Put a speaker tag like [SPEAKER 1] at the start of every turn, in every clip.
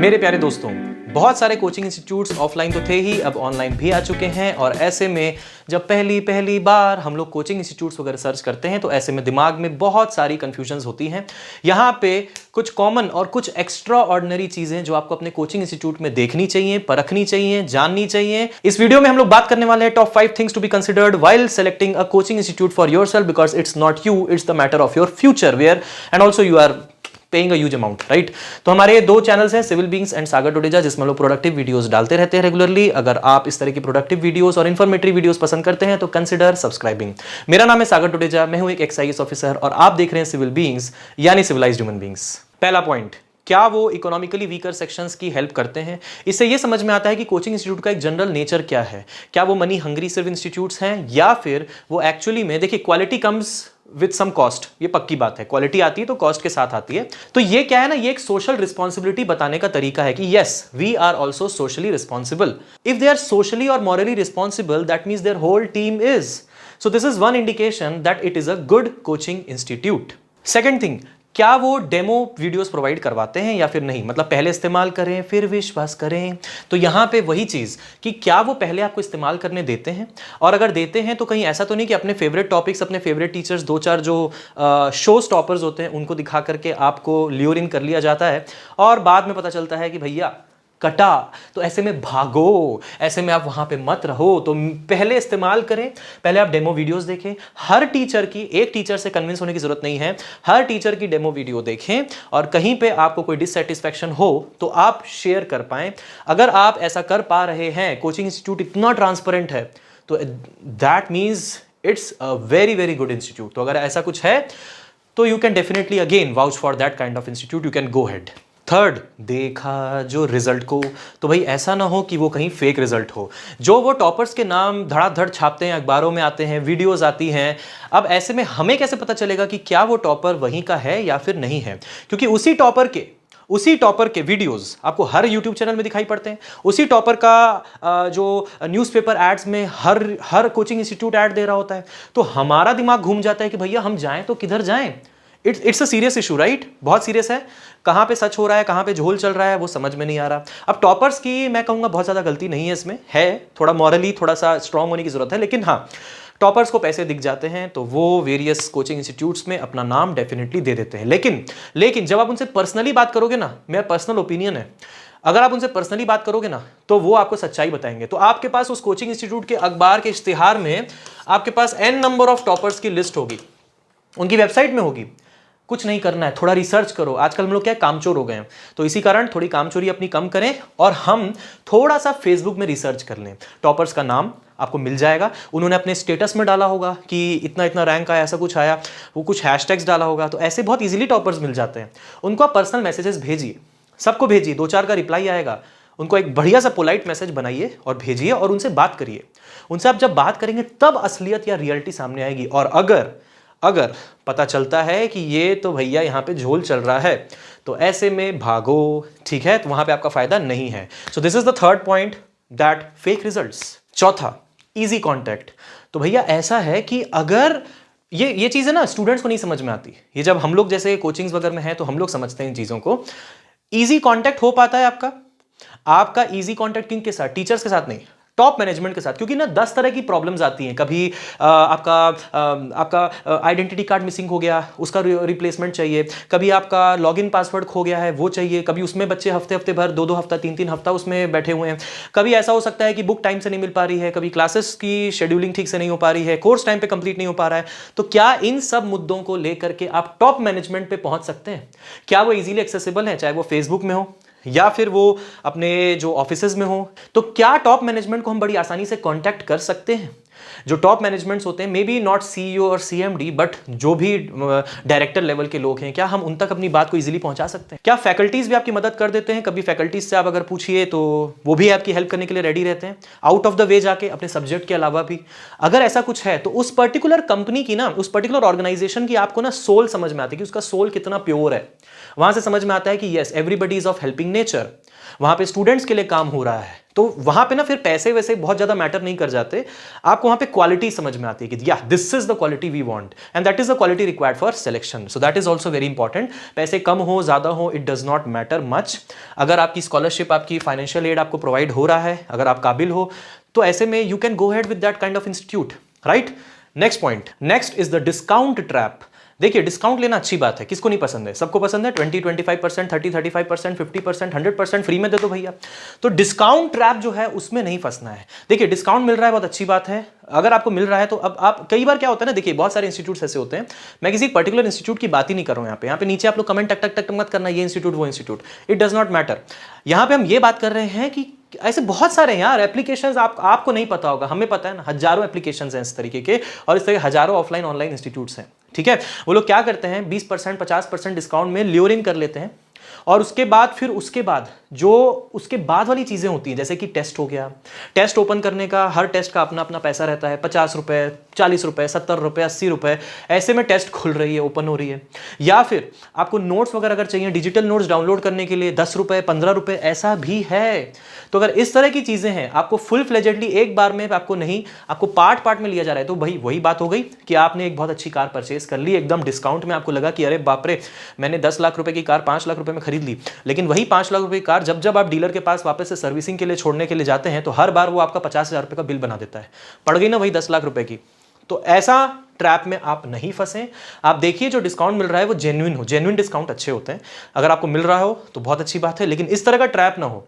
[SPEAKER 1] मेरे प्यारे दोस्तों, बहुत सारे कोचिंग इंस्टीट्यूट्स ऑफलाइन तो थे ही, अब ऑनलाइन भी आ चुके हैं। और ऐसे में जब पहली बार हम लोग कोचिंग इंस्टीट्यूट्स वगैरह सर्च करते हैं तो ऐसे में दिमाग में बहुत सारी कंफ्यूजन्स होती हैं। यहाँ पे कुछ कॉमन और कुछ एक्स्ट्रा ऑर्डिनरी चीजें जो आपको अपने कोचिंग इंस्टीट्यूट में देखनी चाहिए, परखनी चाहिए, जाननी चाहिए। इस वीडियो में हम लोग बात करने वाले हैं top 5 things to be considered while selecting a coaching institute for yourself, because it's not you, it's the matter of your future where and also you are paying a huge amount, right. तो हमारे दो channels हैं, civil beings and Sagar टुडेजा, जिसमें हम लोग productive videos डालते रहते हैं रेगुलरली। अगर आप इस तरह की प्रोडक्टिव वीडियोस और इन्फॉर्मेटिव वीडियोस पसंद करते हैं तो कंसिडर सब्सक्राइबिंग। मेरा नाम है सागर टुडेजा, मैं हूं एक एक्सआईएएस ऑफिसर और आप देख रहे हैं सिविल बीइंग्स यानी सिविलाइज्ड ह्यूमन बीइंग्स। पहला पॉइंट, क्या वो इकोनॉमिकली वीकर सेक्शंस की हेल्प करते हैं? इससे ये समझ में आता है कि कोचिंग इंस्टीट्यूट का एक जनरल नेचर क्या है। क्या वो मनी हंग्री सिर्फ इंस्टीट्यूट्स हैं या फिर वो एक्चुअली में, देखिए, quality comes with some cost, ये पक्की बात है। क्वालिटी आती है तो कॉस्ट के साथ आती है। तो ये क्या है ना, ये एक सोशल रिस्पॉन्सिबिलिटी बताने का तरीका है कि yes, we are also socially responsible. If they are socially और morally responsible, that means their whole team is. So this is one indication that it is a good coaching institute. Second thing, क्या वो demo videos provide करवाते हैं या फिर नहीं? मतलब पहले इस्तेमाल करें फिर विश्वास करें। तो यहाँ पे वही चीज़ कि क्या वो पहले आपको इस्तेमाल करने देते हैं, और अगर देते हैं तो कहीं ऐसा तो नहीं कि अपने फेवरेट टॉपिक्स, अपने फेवरेट टीचर्स, दो चार जो शोज टॉपर्स होते हैं उनको दिखा करके आपको ल्यूर इन कर लिया जाता है और बाद में पता चलता है कि भैया कटा, तो ऐसे में भागो, ऐसे में आप वहां पे मत रहो। तो पहले इस्तेमाल करें, पहले आप डेमो वीडियोस देखें। हर टीचर की, एक टीचर से कन्विंस होने की जरूरत नहीं है, हर टीचर की डेमो वीडियो देखें और कहीं पे आपको कोई डिससेटिस्फैक्शन हो तो आप शेयर कर पाएं। अगर आप ऐसा कर पा रहे हैं, कोचिंग इंस्टीट्यूट इतना ट्रांसपेरेंट है, तो that means it's a very very good institute. तो अगर ऐसा कुछ है तो you can definitely again vouch for that kind of institute, you can go head. Third, देखा जो रिजल्ट को, तो भाई ऐसा ना हो कि वो कहीं फेक रिजल्ट हो। जो वो टॉपर्स के नाम धड़ाधड़ छापते हैं, अखबारों में आते हैं, वीडियोस आती हैं, अब ऐसे में हमें कैसे पता चलेगा कि क्या वो टॉपर वहीं का है या फिर नहीं है? क्योंकि उसी टॉपर के वीडियोस आपको हर यूट्यूब चैनल में दिखाई पड़ते हैं। उसी टॉपर का जो न्यूज़पेपर एड्स में हर कोचिंग इंस्टीट्यूट ऐड दे रहा होता है। तो हमारा दिमाग घूम जाता है कि भैया हम जाएं तो किधर जाएं? It's a serious issue, right? बहुत सीरियस है। कहाँ पे सच हो रहा है, कहाँ पे झोल चल रहा है, वो समझ में नहीं आ रहा। अब टॉपर्स की मैं कहूँगा बहुत ज़्यादा गलती नहीं है इसमें, है थोड़ा मॉरली थोड़ा सा स्ट्रांग होने की ज़रूरत है। लेकिन हाँ, टॉपर्स को पैसे दिख जाते हैं तो वो वेरियस कोचिंग इंस्टीट्यूट्स में अपना नाम डेफिनेटली दे देते हैं। लेकिन जब आप उनसे पर्सनली बात करोगे ना, मेरा पर्सनल ओपिनियन है, अगर आप उनसे पर्सनली बात करोगे ना तो वो आपको सच्चाई बताएंगे। तो आपके पास उस कोचिंग इंस्टीट्यूट के अखबार के इश्तिहार में आपके पास n नंबर ऑफ टॉपर्स की लिस्ट होगी, उनकी वेबसाइट में होगी। कुछ नहीं करना है, थोड़ा रिसर्च करो। आजकल हम लोग क्या कामचोर हो गए हैं, तो इसी कारण थोड़ी कामचोरी अपनी कम करें और हम थोड़ा सा फेसबुक में रिसर्च कर लें। टॉपर्स का नाम आपको मिल जाएगा, उन्होंने अपने स्टेटस में डाला होगा कि इतना इतना रैंक आया, ऐसा कुछ आया, वो कुछ हैशटैग्स डाला होगा, तो ऐसे बहुत इजीली टॉपर्स मिल जाते हैं। उनको आप पर्सनल मैसेजेस भेजिए, सबको भेजिए, 2-4 का रिप्लाई आएगा। उनको एक बढ़िया सा पोलाइट मैसेज बनाइए और भेजिए और उनसे बात करिए। उनसे आप जब बात करेंगे तब असलियत या रियलिटी सामने आएगी। और अगर पता चलता है कि ये तो भैया यहाँ पे झोल चल रहा है, तो ऐसे में भागो, ठीक है? तो वहां पे आपका फायदा नहीं है। सो this is the third point, that fake results. चौथा, इजी कॉन्टैक्ट। तो भैया ऐसा है कि अगर ये चीज़ है ना, स्टूडेंट्स को नहीं समझ में आती। ये जब हम लोग जैसे कोचिंग्स वगैरह में हैं तो हम लोग समझते हैं इन चीज़ों को। ईजी कॉन्टैक्ट हो पाता है आपका ईजी कॉन्टैक्ट किन के साथ? टीचर्स के साथ नहीं, टॉप मैनेजमेंट के साथ। क्योंकि ना 10 तरह की प्रॉब्लम्स आती हैं। कभी आपका आइडेंटिटी कार्ड मिसिंग हो गया, उसका रिप्लेसमेंट चाहिए। कभी आपका लॉगिन पासवर्ड खो गया है, वो चाहिए। कभी उसमें बच्चे हफ्ते भर, 2-2 हफ्ता, 3-3 हफ्ता उसमें बैठे हुए हैं। कभी ऐसा हो सकता है कि बुक टाइम से नहीं मिल पा रही है, कभी क्लासेस की शेड्यूलिंग ठीक से नहीं हो पा रही है, कोर्स टाइम पे कंप्लीट नहीं हो पा रहा है। तो क्या इन सब मुद्दों को लेकर के आप टॉप मैनेजमेंट पे पहुंच सकते हैं? क्या वो इजीली एक्सेसिबल है, चाहे वो फेसबुक में हो या फिर वो अपने जो ऑफिसेज में हो? तो क्या टॉप मैनेजमेंट को हम बड़ी आसानी से कांटेक्ट कर सकते हैं? जो टॉप मैनेजमेंट्स होते हैं, मे बी नॉट सीईओ और सीएमडी, बट जो भी डायरेक्टर लेवल के लोग हैं, क्या हम उन तक अपनी बात को इजीली पहुंचा सकते हैं? क्या फैकल्टीज भी आपकी मदद कर देते हैं? कभी फैकल्टीज से आप अगर पूछिए तो वो भी आपकी हेल्प करने के लिए रेडी रहते हैं, आउट ऑफ द वे जाके, अपने सब्जेक्ट के अलावा भी। अगर ऐसा कुछ है तो उस पर्टिकुलर कंपनी की ना, उस पर्टिकुलर ऑर्गेनाइजेशन की आपको ना सोल समझ में आती है कि उसका सोल कितना प्योर है। वहां से समझ में आता है कि yes, everybody is of helping nature. वहां पे स्टूडेंट्स के लिए काम हो रहा है, तो वहां पे ना फिर पैसे वैसे बहुत ज्यादा मैटर नहीं कर जाते, आपको वहां पे क्वालिटी समझ में आती है कि या this is the quality we want and that is the quality required for selection. So that is also very important. पैसे कम हो ज्यादा हो it does not matter much. अगर आपकी स्कॉलरशिप, आपकी फाइनेंशियल एड आपको प्रोवाइड हो रहा है, अगर आप काबिल हो, तो ऐसे में you can go head with that kind of institute, right. Next point, next is the discount trap. देखिए डिस्काउंट लेना अच्छी बात है, किसको नहीं पसंद है, सबको पसंद है। 20-25%, 30-35%, 50%, 100% फ्री में दे दो भैया। तो डिस्काउंट ट्रैप जो है उसमें नहीं फंसना है। देखिए डिस्काउंट मिल रहा है, बहुत अच्छी बात है, अगर आपको मिल रहा है तो अब आप, कई बार क्या होता है ना, देखिए बहुत सारे इंस्टीट्यूट्स ऐसे होते हैं, मैं किसी पर्टिकुलर इंस्टीट्यूट की बात ही नहीं कर रहा हूं यहाँ पे नीचे आप लोग कमेंट टक टक टक मत करना, ये इंस्टीट्यूट वो institute, it does not matter. यहाँ पे हम ये बात कर रहे हैं कि ऐसे बहुत सारे हैं यार एप्लीकेशंस, आपको नहीं पता होगा, हमें पता है ना, हजारों एप्लीकेशंस हैं इस तरीके के, और इस तरह हजारों ऑफलाइन ऑनलाइन इंस्टीट्यूट्स हैं, ठीक है। वो लोग क्या करते हैं, 20% 50% डिस्काउंट में ल्योरिंग कर लेते हैं, और उसके बाद जो उसके बाद वाली चीजें होती हैं, जैसे कि टेस्ट हो गया, टेस्ट ओपन करने का, हर टेस्ट का अपना अपना पैसा रहता है, 50 रुपए, 40 रुपए, 70 रुपए, 80 रुपए, ऐसे में टेस्ट खुल रही है, ओपन हो रही है। या फिर आपको नोट्स वगैरह अगर चाहिए, डिजिटल नोट्स डाउनलोड करने के लिए 10 रुपए, 15 रुपए, ऐसा भी है। तो अगर इस तरह की चीजें हैं, आपको फुल फ्लेजेडली एक बार में आपको नहीं, आपको पार्ट पार्ट में लिया जा रहा है, तो भाई वही बात हो गई कि आपने एक बहुत अच्छी कार परचेज कर ली एकदम डिस्काउंट में, आपको लगा कि अरे बाप रे, मैंने 10 लाख रुपए की कार 5 लाख रुपए में खरीद ली, लेकिन वही 5 लाख रुपए की कार जब आप डीलर के पास वापस से सर्विसिंग के लिए छोड़ने के लिए जाते हैं, तो हर बार वो आपका 50,000 रुपए का बिल बना देता है, पड़ गई ना वही 10 लाख रुपए की। तो ऐसा ट्रैप में आप नहीं फंसे। आप देखिए जो डिस्काउंट मिल रहा है वो जेन्युइन हो, जेन्युइन डिस्काउंट अच्छे होते हैं, अगर आपको मिल रहा हो तो बहुत अच्छी बात है, लेकिन इस तरह का ट्रैप ना हो।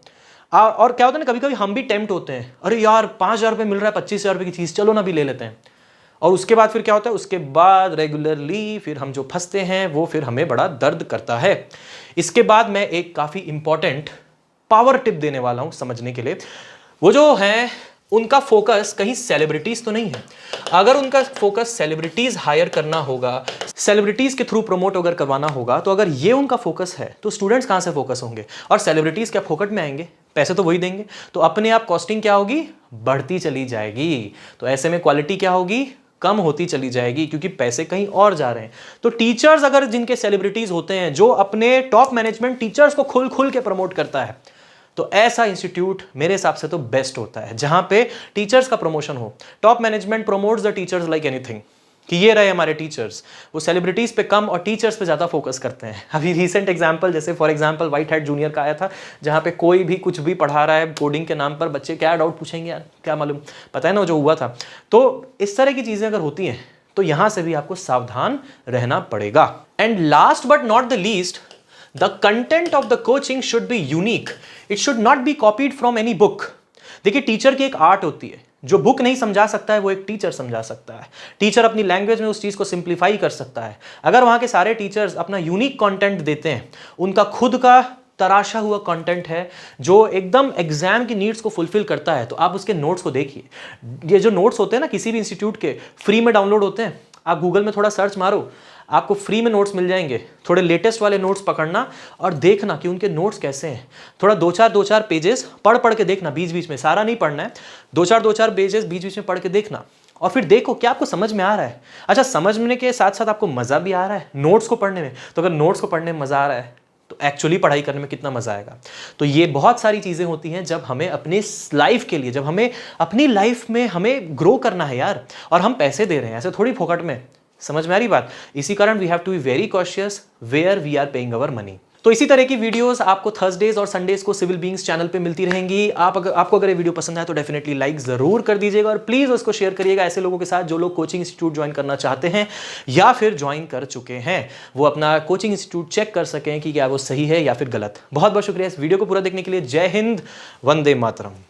[SPEAKER 1] और क्या होता है ना, कभी कभी हम भी टेम्प्ट होते हैं, अरे यार 5,000 रुपये मिल रहा है, 25,000 रुपये की चीज़, चलो ना भी ले लेते हैं। और उसके बाद फिर क्या होता है, उसके बाद रेगुलरली फिर हम जो फंसते हैं वो फिर हमें बड़ा दर्द करता है। इसके बाद मैं एक काफ़ी इंपॉर्टेंट पावर टिप देने वाला हूं समझने के लिए। वो जो है उनका फोकस कहीं सेलिब्रिटीज तो नहीं है। अगर उनका फोकस सेलिब्रिटीज हायर करना होगा, सेलिब्रिटीज के थ्रू प्रमोट अगर करवाना होगा, तो अगर ये उनका फोकस है तो स्टूडेंट्स कहां से फोकस होंगे, और सेलिब्रिटीज क्या फोकट में आएंगे, पैसे तो वही देंगे, तो अपने आप कॉस्टिंग क्या होगी, बढ़ती चली जाएगी। तो ऐसे में क्वालिटी क्या होगी, कम होती चली जाएगी, क्योंकि पैसे कहीं और जा रहे हैं। तो टीचर्स अगर जिनके सेलिब्रिटीज होते हैं, जो अपने टॉप मैनेजमेंट टीचर्स को खुल खुल के प्रमोट करता है, तो ऐसा इंस्टीट्यूट मेरे हिसाब से तो बेस्ट होता है, जहां पे टीचर्स का प्रमोशन हो। Top management promotes the teachers like anything, कि ये रहे हमारे टीचर्स, वो सेलिब्रिटीज पे कम और टीचर्स पे ज्यादा फोकस करते हैं। अभी रीसेंट एग्जांपल, जैसे for example white hat junior का आया था, जहां पे कोई भी कुछ भी पढ़ा रहा है कोडिंग के नाम पर, बच्चे क्या डाउट पूछेंगे यार, क्या मालूम, पता है ना जो हुआ था। तो इस तरह की चीजें अगर होती हैं तो यहां से भी आपको सावधान रहना पड़ेगा। And last but not the least, the content of the coaching should be unique. It should not be copied from any book. देखिए टीचर की एक आर्ट होती है, जो बुक नहीं समझा सकता है वो एक टीचर समझा सकता है। टीचर अपनी लैंग्वेज में उस चीज को सिंप्लीफाई कर सकता है। अगर वहां के सारे टीचर्स अपना यूनिक कंटेंट देते हैं, उनका खुद का तराशा हुआ कंटेंट है जो एकदम एग्जाम की नीड्स को फुलफिल करता है, तो आप उसके नोट्स को देखिए। ये जो नोट्स होते हैं ना किसी भी इंस्टीट्यूट के, फ्री में डाउनलोड होते हैं, आप गूगल में थोड़ा सर्च मारो, आपको फ्री में नोट्स मिल जाएंगे। थोड़े लेटेस्ट वाले नोट्स पकड़ना और देखना कि उनके नोट्स कैसे हैं। थोड़ा दो चार पेजेस पढ़ के देखना, बीच बीच में, सारा नहीं पढ़ना है, दो चार पेजेस बीच बीच में पढ़ के देखना, और फिर देखो क्या आपको समझ में आ रहा है। अच्छा, समझने के साथ साथ आपको मजा भी आ रहा है नोट्स को पढ़ने में, तो अगर नोट्स को पढ़ने में मजा आ रहा है तो एक्चुअली पढ़ाई करने में कितना मजा आएगा। तो ये बहुत सारी चीजें होती हैं जब हमें अपने लाइफ के लिए, जब हमें अपनी लाइफ में हमें ग्रो करना है यार, और हम पैसे दे रहे हैं, ऐसे थोड़ी फोकट में। समझ में आ रही बात? इसी कारण we have to be very cautious where we are paying our money. तो इसी तरह की वीडियोस आपको थर्सडेज और संडेज को सिविल बीइंग्स चैनल पे मिलती रहेंगी। आपको अगर ये वीडियो पसंद आए तो डेफिनेटली लाइक जरूर कर दीजिएगा, और प्लीज उसको शेयर करिएगा ऐसे लोगों के साथ जो लोग कोचिंग इंस्टीट्यूट ज्वाइन करना चाहते हैं या फिर ज्वाइन कर चुके हैं, वो अपना कोचिंग इंस्टीट्यूट चेक कर सकें कि क्या वो सही है या फिर गलत। बहुत बहुत शुक्रिया इस वीडियो को पूरा देखने के लिए। जय हिंद, वंदे मातरम।